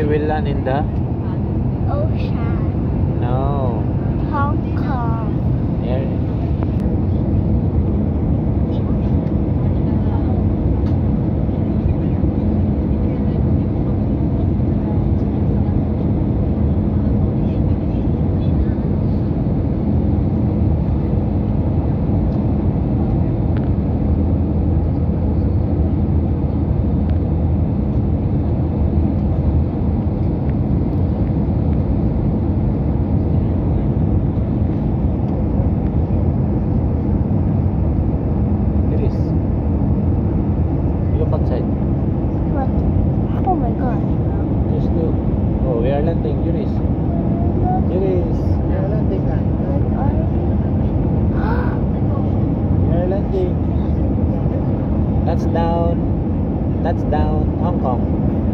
We will land in the ocean. no Hong Kong. air. Touchdown, Hong Kong.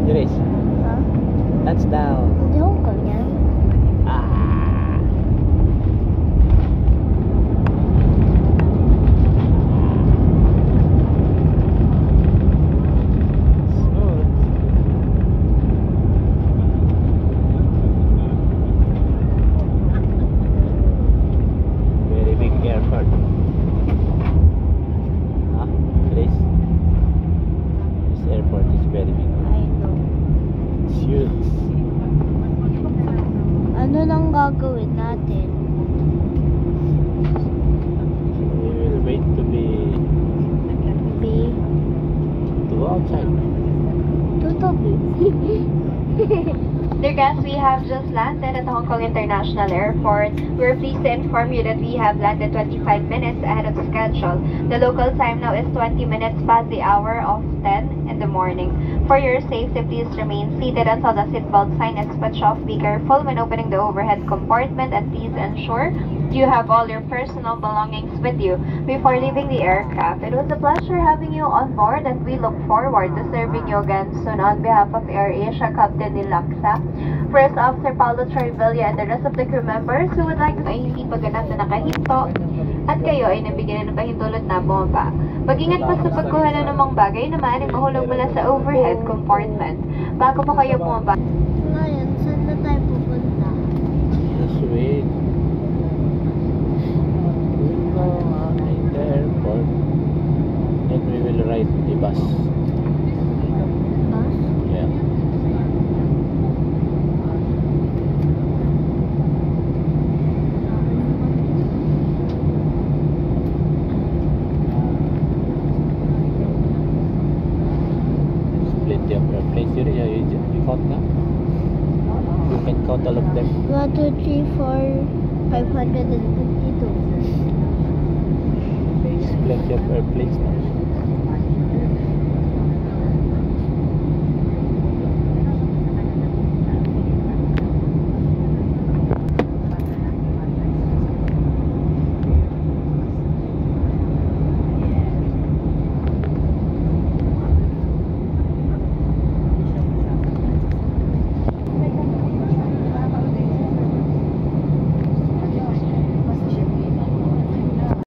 Iris. Huh? Touchdown. Hindi Hong Kong yan. Smooth. Very big airport. Huh? Iris. Airport is very big. I know. It's huge. Ano nang gagawin natin? We will wait to go outside. Tutubi. Dear guests, we have just landed at the Hong Kong International Airport. We're pleased to inform you that we have landed 25 minutes ahead of schedule. The local time now is 20 minutes past the hour of 10 in the morning. For your safety, please remain seated until the seatbelt sign is switched off. Be careful when opening the overhead compartment, and please ensure you have all your personal belongings with you before leaving the aircraft. It was a pleasure having you on board, and we look forward to serving you again soon. On behalf of AirAsia, Captain Nilaksa, First Officer Paulo Trevilla, and the rest of the crew members who would like to ay hindi paganap na nakahinto at kayo ay nabigyan ng pahintulot na bumaba. Mag-ingat po sa pagkuha ng mga bagay na maaaring mahulog mula sa overhead compartment. Bago po kayo bumaba. Ngayon, saan na tayo pupunta? Just wait. We will go in the airport. Then we will ride the bus. Bus? Yeah. Plenty of airplanes. You count now? You can count all of them. 1, 2, 3, 4, 552. There's plenty of airplanes now.